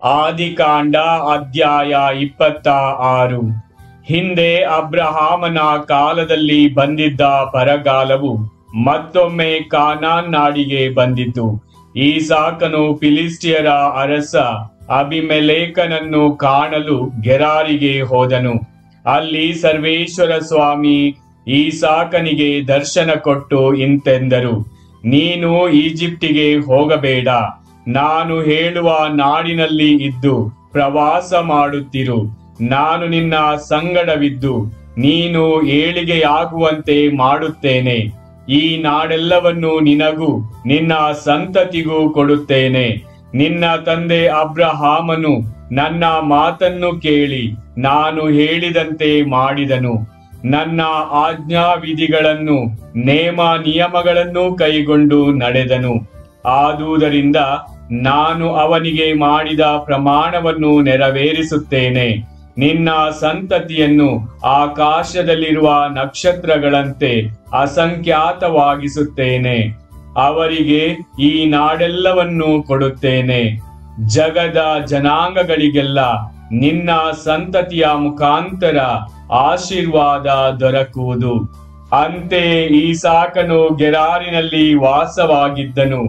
ಆದಿಕಾಂಡ ಅಧ್ಯಾಯ 26. ಹಿಂದೆ ಅಬ್ರಹಾಮನ ಕಾಲದಲ್ಲಿ ಬಂದಿದ್ದ ಬರಗಾಲವು ಮತ್ತೊಮ್ಮೆ ಕಾನಾನ್ ನಾಡಿಗೆ ಬಂದಿತು. ಈಸಾಕನು ಫಿಲಿಸ್ಟಿಯರ ಅರಸ ಅಬಿಮೆಲೇಕನನ್ನು ಕಾಣಲು ಗೆರಾರಿಗೆ ಹೋದನು. ಅಲ್ಲಿ ಸರ್ವೇಶ್ವರ ಸ್ವಾಮಿ ಈಸಾಕನಿಗೆ ದರ್ಶನ ಕೊಟ್ಟು ಇಂತೆಂದರು, ನೀನು ಈಜಿಪ್ಟಿಗೆ ಹೋಗಬೇಡ, ನಾನು ಹೇಳುವ ನಾಡಿನಲ್ಲಿ ಇದ್ದು ಪ್ರವಾಸ ಮಾಡುತ್ತಿರು. ನಾನು ನಿನ್ನ ಸಂಗಡವಿದ್ದು ನೀನು ಏಳಿಗೆಯಾಗುವಂತೆ ಮಾಡುತ್ತೇನೆ. ಈ ನಾಡೆಲ್ಲವನ್ನು ನಿನಗೂ ನಿನ್ನ ಸಂತತಿಗೂ ಕೊಡುತ್ತೇನೆ. ನಿನ್ನ ತಂದೆ ಅಬ್ರಹಾಮನು ನನ್ನ ಮಾತನ್ನು ಕೇಳಿ ನಾನು ಹೇಳಿದಂತೆ ಮಾಡಿದನು. ನನ್ನ ಆಜ್ಞಾವಿಧಿಗಳನ್ನು ನೇಮ ನಿಯಮಗಳನ್ನು ಕೈಗೊಂಡು ನಡೆದನು. ಆದುದರಿಂದ ನಾನು ಅವನಿಗೆ ಮಾಡಿದ ಪ್ರಮಾಣವನ್ನು ನೆರವೇರಿಸುತ್ತೇನೆ. ನಿನ್ನ ಸಂತತಿಯನ್ನು ಆಕಾಶದಲ್ಲಿರುವ ನಕ್ಷತ್ರಗಳಂತೆ ಅಸಂಖ್ಯಾತವಾಗಿಸುತ್ತೇನೆ. ಅವರಿಗೆ ಈ ನಾಡೆಲ್ಲವನ್ನು ಕೊಡುತ್ತೇನೆ. ಜಗದ ಜನಾಂಗಗಳಿಗೆಲ್ಲ ನಿನ್ನ ಸಂತತಿಯ ಮುಖಾಂತರ ಆಶೀರ್ವಾದ ದೊರಕುವುದು. ಅಂತೆಯೇ ಈಸಾಕನು ಗೆರಾರಿನಲ್ಲಿ ವಾಸವಾಗಿದ್ದನು.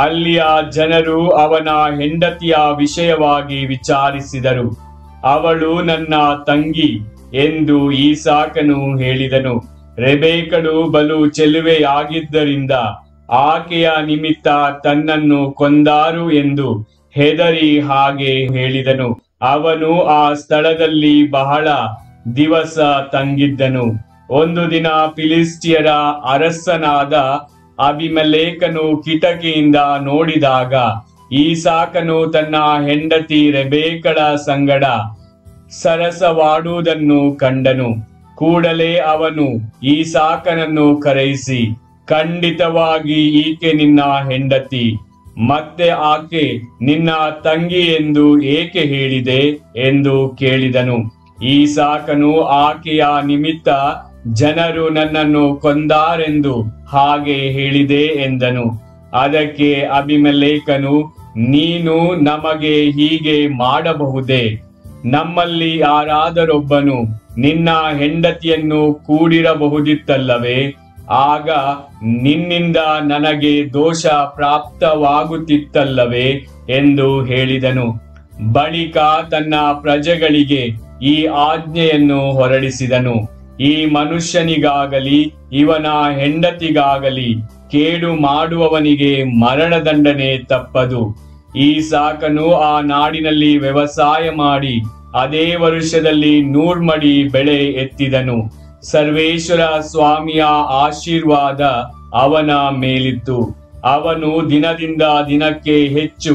ಅಲ್ಲಿಯ ಜನರು ಅವನ ಹೆಂಡತಿಯ ವಿಷಯವಾಗಿ ವಿಚಾರಿಸಿದರು. ಅವಳು ನನ್ನ ತಂಗಿ ಎಂದು ಈಸಾಕನು ಹೇಳಿದನು. ರೆಬೇಕಳು ಬಲು ಚೆಲುವೆಯಾಗಿದ್ದರಿಂದ ಆಕೆಯ ನಿಮಿತ್ತ ತನ್ನನ್ನು ಕೊಂದಾರು ಎಂದು ಹೆದರಿ ಹಾಗೆ ಹೇಳಿದನು. ಅವನು ಆ ಸ್ಥಳದಲ್ಲಿ ಬಹಳ ದಿವಸ ತಂಗಿದ್ದನು. ಒಂದು ದಿನ ಫಿಲಿಸ್ಟಿಯರ ಅರಸನಾದ ಅಬಿಮೆಲೇಕನು ಕಿಟಕಿಯಿಂದ ನೋಡಿದಾಗ ಈಸಾಕನು ತನ್ನ ಹೆಂಡತಿ ರೆಬೇಕಳ ಸಂಗಡ ಸರಸವಾಡುವುದನ್ನು ಕಂಡನು. ಕೂಡಲೇ ಅವನು ಈಸಾಕನನ್ನು ಕರೆಯಿಸಿ, ಖಂಡಿತವಾಗಿ ಈಕೆ ನಿನ್ನ ಹೆಂಡತಿ, ಮತ್ತೆ ಆಕೆ ನಿನ್ನ ತಂಗಿ ಎಂದು ಏಕೆ ಹೇಳಿದೆ ಎಂದು ಕೇಳಿದನು. ಈಸಾಕನು ಆಕೆಯ ನಿಮಿತ್ತ ಜನರು ನನ್ನನ್ನು ಕೊಂದಾರೆಂದು ಹಾಗೆ ಹೇಳಿದೆ ಎಂದನು. ಅದಕ್ಕೆ ಅಬಿಮೆಲೇಕನು, ನೀನು ನಮಗೆ ಹೀಗೆ ಮಾಡಬಹುದೇ? ನಮ್ಮಲ್ಲಿ ಯಾರಾದರೊಬ್ಬನು ನಿನ್ನ ಹೆಂಡತಿಯನ್ನು ಕೂಡಿರಬಹುದಿತ್ತಲ್ಲವೇ? ಆಗ ನಿನ್ನಿಂದ ನನಗೆ ದೋಷ ಪ್ರಾಪ್ತವಾಗುತ್ತಿತ್ತಲ್ಲವೇ ಎಂದು ಹೇಳಿದನು. ಬಳಿಕ ತನ್ನ ಪ್ರಜೆಗಳಿಗೆ ಈ ಆಜ್ಞೆಯನ್ನು ಹೊರಡಿಸಿದನು, ಈ ಮನುಷ್ಯನಿಗಾಗಲಿ ಇವನ ಹೆಂಡತಿಗಾಗಲಿ ಕೇಡು ಮಾಡುವವನಿಗೆ ಮರಣದಂಡನೆ ತಪ್ಪದು. ಈಸಾಕನು ಆ ನಾಡಿನಲ್ಲಿ ವ್ಯವಸಾಯ ಮಾಡಿ ಅದೇ ವರುಷದಲ್ಲಿ 100 ಮಡಿ ಬೆಳೆ ಎತ್ತಿದನು. ಸರ್ವೇಶ್ವರ ಸ್ವಾಮಿಯ ಆಶೀರ್ವಾದ ಅವನ ಮೇಲಿತ್ತು. ಅವನು ದಿನದಿಂದ ದಿನಕ್ಕೆ ಹೆಚ್ಚು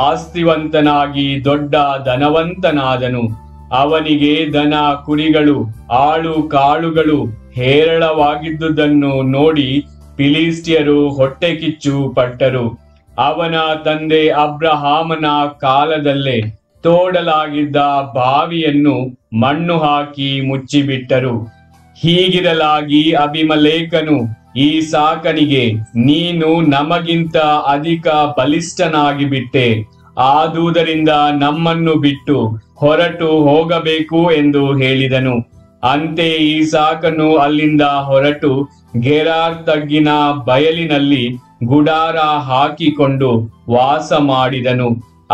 ಆಸ್ತಿವಂತನಾಗಿ ದೊಡ್ಡ ಧನವಂತನಾದನು. ಅವನಿಗೆ ದನ ಕುರಿಗಳು ಆಳು ಕಾಳುಗಳು ಹೇರಳವಾಗಿದ್ದುದನ್ನು ನೋಡಿ ಫಿಲಿಸ್ಟಿಯರು ಹೊಟ್ಟೆ ಕಿಚ್ಚು ಪಟ್ಟರು. ಅವನ ತಂದೆ ಅಬ್ರಹಾಮನ ಕಾಲದಲ್ಲೇ ತೋಡಲಾಗಿದ್ದ ಬಾವಿಯನ್ನು ಮಣ್ಣು ಹಾಕಿ ಮುಚ್ಚಿಬಿಟ್ಟರು. ಹೀಗಿರಲಾಗಿ ಅಬಿಮೆಲೇಕನು ಈಸಾಕನಿಗೆ, ನೀನು ನಮಗಿಂತ ಅಧಿಕ ಬಲಿಷ್ಠನಾಗಿ ಬಿಟ್ಟೆ, ಆದುದರಿಂದ ನಮ್ಮನ್ನು ಬಿಟ್ಟು ಹೊರಟು ಹೋಗಬೇಕು ಎಂದು ಹೇಳಿದನು. ಅಂತೆಯೇ ಈಸಾಕನು ಅಲ್ಲಿಂದ ಹೊರಟು ಗೆರಾರ್ ತಗ್ಗಿನ ಬಯಲಿನಲ್ಲಿ ಗುಡಾರ ಹಾಕಿಕೊಂಡು ವಾಸ ಮಾಡಿದನು.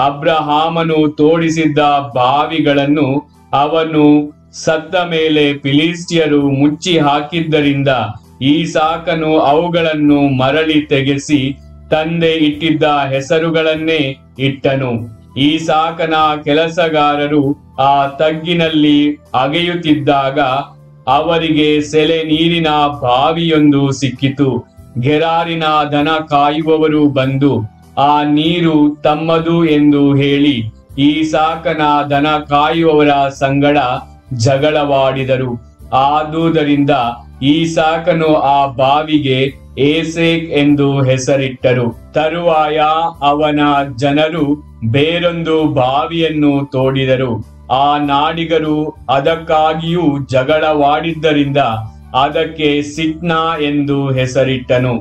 ಅಬ್ರಹಾಮನು ತೋಡಿಸಿದ್ದ ಬಾವಿಗಳನ್ನು ಅವನು ಸತ್ತ ಮೇಲೆ ಫಿಲಿಸ್ಟಿಯರು ಮುಚ್ಚಿ ಹಾಕಿದ್ದರಿಂದ ಈಸಾಕನು ಅವುಗಳನ್ನು ಮರಳಿ ತೆಗೆಸಿ ತಂದೆ ಇಟ್ಟಿದ್ದ ಹೆಸರುಗಳನ್ನೇ ಇಟ್ಟನು. ಈಸಾಕನ ಕೆಲಸಗಾರರು ಆ ತಗ್ಗಿನಲ್ಲಿ ಅಗೆಯುತ್ತಿದ್ದಾಗ ಅವರಿಗೆ ಸೆಲೆ ನೀರಿನ ಬಾವಿಯೊಂದು ಸಿಕ್ಕಿತು. ಗೆರಾರಿನ ದನ ಕಾಯುವವರು ಬಂದು ಆ ನೀರು ತಮ್ಮದು ಎಂದು ಹೇಳಿ ಈಸಾಕನ ದನ ಕಾಯುವವರ ಸಂಗಡ ಜಗಳವಾಡಿದರು. ಆದುದರಿಂದ ಈಸಾಕನು ಆ ಬಾವಿಗೆ ಏಸೆಕ್ ಎಂದು ಹೆಸರಿಟ್ಟರು. ತರುವಾಯ ಅವನ ಜನರು ಬೇರೊಂದು ಬಾವಿಯನ್ನು ತೋಡಿದರು. ಆ ನಾಡಿಗರು ಅದಕ್ಕಾಗಿಯೂ ಜಗಳವಾಡಿದ್ದರಿಂದ ಅದಕ್ಕೆ ಸಿಟ್ನಾ ಎಂದು ಹೆಸರಿಟ್ಟನು.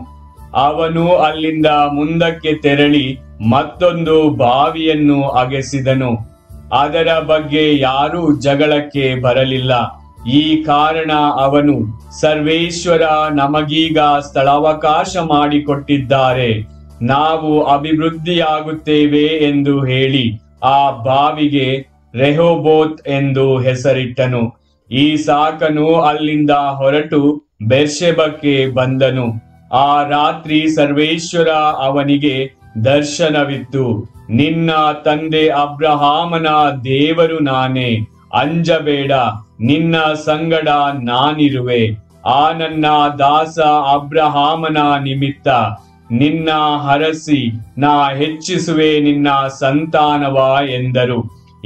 ಅವನು ಅಲ್ಲಿಂದ ಮುಂದಕ್ಕೆ ತೆರಳಿ ಮತ್ತೊಂದು ಬಾವಿಯನ್ನು ಅಗೆಸಿದನು. ಅದರ ಬಗ್ಗೆ ಯಾರೂ ಜಗಳಕ್ಕೆ ಬರಲಿಲ್ಲ. ಈ ಕಾರಣ ಅವನು, ಸರ್ವೇಶ್ವರ ನಮಗೀಗ ಸ್ಥಳಾವಕಾಶ ಮಾಡಿಕೊಟ್ಟಿದ್ದಾರೆ, ನಾವು ಅಭಿವೃದ್ಧಿಯಾಗುತ್ತೇವೆ ಎಂದು ಹೇಳಿ ಆ ಬಾವಿಗೆ ರೆಹೋಬೋತ್ ಎಂದು ಹೆಸರಿಟ್ಟನು. ಈಸಾಕನು ಅಲ್ಲಿಂದ ಹೊರಟು ಬೆರ್ಷೆಬಕ್ಕೆ ಬಂದನು. ಆ ರಾತ್ರಿ ಸರ್ವೇಶ್ವರ ಅವನಿಗೆ ದರ್ಶನವಿತ್ತು. ನಿನ್ನ ತಂದೆ ಅಬ್ರಹಾಮನ ದೇವರು ನಾನೇ, ಅಂಜಬೇಡ, ನಿನ್ನ ಸಂಗಡ ನಾನಿರುವೆ. ಆ ನನ್ನ ದಾಸ ಅಬ್ರಹಾಮನ ನಿಮಿತ್ತ ನಿನ್ನ ಹರಸಿ ನಾ ಹೆಚ್ಚಿಸುವೆ ನಿನ್ನ ಸಂತಾನವ ಎಂದರು.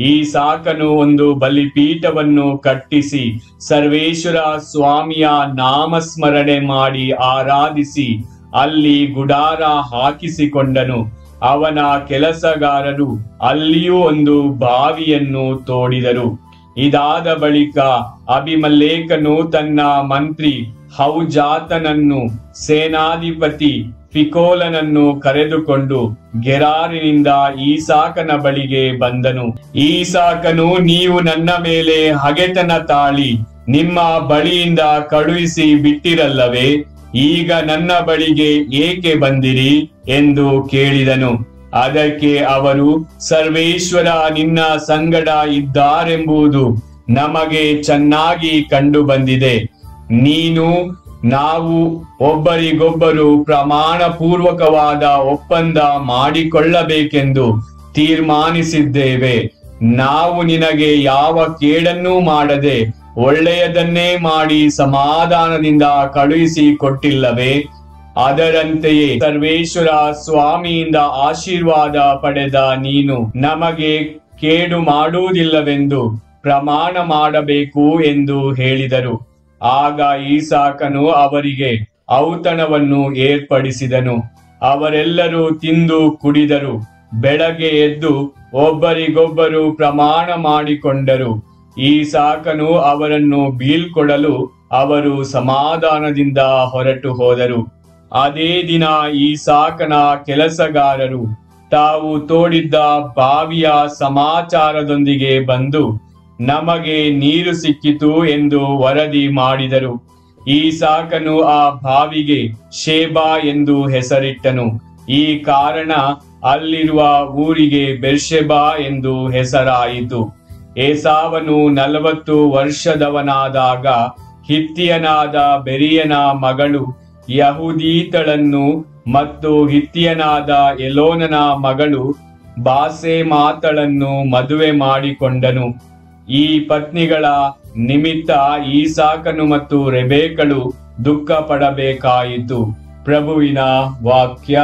ಈಸಾಕನು ಒಂದು ಬಲಿಪೀಠವನ್ನು ಕಟ್ಟಿಸಿ ಸರ್ವೇಶ್ವರ ಸ್ವಾಮಿಯ ನಾಮಸ್ಮರಣೆ ಮಾಡಿ ಆರಾಧಿಸಿ ಅಲ್ಲಿ ಗುಡಾರ ಹಾಕಿಸಿಕೊಂಡನು. ಅವನ ಕೆಲಸಗಾರರು ಅಲ್ಲಿಯೂ ಒಂದು ಬಾವಿಯನ್ನು ತೋಡಿದರು. ಇದಾದ ಬಳಿಕ ಅಬಿಮಲೇಕನು ತನ್ನ ಮಂತ್ರಿ ಹೌಜಾತನನ್ನು, ಸೇನಾಧಿಪತಿ ಫಿಕೋಲನನ್ನು ಕರೆದುಕೊಂಡು ಗೆರಾರಿನಿಂದ ಈಸಾಕನ ಬಳಿಗೆ ಬಂದನು. ಈಸಾಕನು, ನೀವು ನನ್ನ ಮೇಲೆ ಹಗೆತನ ತಾಳಿ ನಿಮ್ಮ ಬಳಿಯಿಂದ ಕಳುಹಿಸಿ ಬಿಟ್ಟಿರಲ್ಲವೇ, ಈಗ ನನ್ನ ಬಳಿಗೆ ಏಕೆ ಬಂದಿರಿ ಎಂದು ಕೇಳಿದನು. ಅದಕ್ಕೆ ಅವರು, ಸರ್ವೇಶ್ವರ ನಿನ್ನ ಸಂಗಡ ಇದ್ದಾರೆಂಬುದು ನಮಗೆ ಚೆನ್ನಾಗಿ ಕಂಡು ಬಂದಿದೆ. ನೀನು ನಾವು ಒಬ್ಬರಿಗೊಬ್ಬರು ಪ್ರಮಾಣ ಪೂರ್ವಕವಾದ ಒಪ್ಪಂದ ಮಾಡಿಕೊಳ್ಳಬೇಕೆಂದು ತೀರ್ಮಾನಿಸಿದ್ದೇವೆ. ನಾವು ನಿನಗೆ ಯಾವ ಕೇಡನ್ನೂ ಮಾಡದೆ ಒಳ್ಳೆಯದನ್ನೇ ಮಾಡಿ ಸಮಾಧಾನದಿಂದ ಕಳುಹಿಸಿ ಕೊಟ್ಟಿಲ್ಲವೇ? ಅದರಂತೆಯೇ ಸರ್ವೇಶ್ವರ ಸ್ವಾಮಿಯಿಂದ ಆಶೀರ್ವಾದ ಪಡೆದ ನೀನು ನಮಗೆ ಕೇಡು ಮಾಡುವುದಿಲ್ಲವೆಂದು ಪ್ರಮಾಣ ಮಾಡಬೇಕು ಎಂದು ಹೇಳಿದರು. ಆಗ ಈಸಾಕನು ಅವರಿಗೆ ಔತಣವನ್ನು ಏರ್ಪಡಿಸಿದನು. ಅವರೆಲ್ಲರೂ ತಿಂದು ಕುಡಿದರು. ಬೆಳಗ್ಗೆ ಎದ್ದು ಒಬ್ಬರಿಗೊಬ್ಬರು ಪ್ರಮಾಣ ಮಾಡಿಕೊಂಡರು. ಈಸಾಕನು ಅವರನ್ನು ಬೀಳ್ಕೊಡಲು ಅವರು ಸಮಾಧಾನದಿಂದ ಹೊರಟು ಹೋದರು. ಅದೇ ದಿನ ಈಸಾಕನ ಕೆಲಸಗಾರರು ತಾವು ತೋಡಿದ್ದ ಬಾವಿಯ ಸಮಾಚಾರದೊಂದಿಗೆ ಬಂದು ನಮಗೆ ನೀರು ಸಿಕ್ಕಿತು ಎಂದು ವರದಿ ಮಾಡಿದರು. ಈಸಾಕನು ಆ ಬಾವಿಗೆ ಶೇಬಾ ಎಂದು ಹೆಸರಿಟ್ಟನು. ಈ ಕಾರಣ ಅಲ್ಲಿರುವ ಊರಿಗೆ ಬೆರ್ಷೆಬಾ ಎಂದು ಹೆಸರಾಯಿತು. ಏಸಾವನು 40 ವರ್ಷದವನಾದಾಗ ಹಿತ್ತಿಯನಾದ ಬೆರಿಯನ ಮಗಳು ಯಹುದೀತಳನ್ನು ಮತ್ತು ಹಿತ್ತಿಯನಾದ ಎಲೋನನ ಮಗಳು ಬಾಸೆಮಾತಳನ್ನು ಮದುವೆ ಮಾಡಿಕೊಂಡನು. ಈ ಪತ್ನಿಗಳ ನಿಮಿತ್ತ ಈಸಾಕನು ಮತ್ತು ರೆಬೇಕಳು ದುಃಖ ಪಡಬೇಕಾಯಿತು. ಪ್ರಭುವಿನ ವಾಕ್ಯ.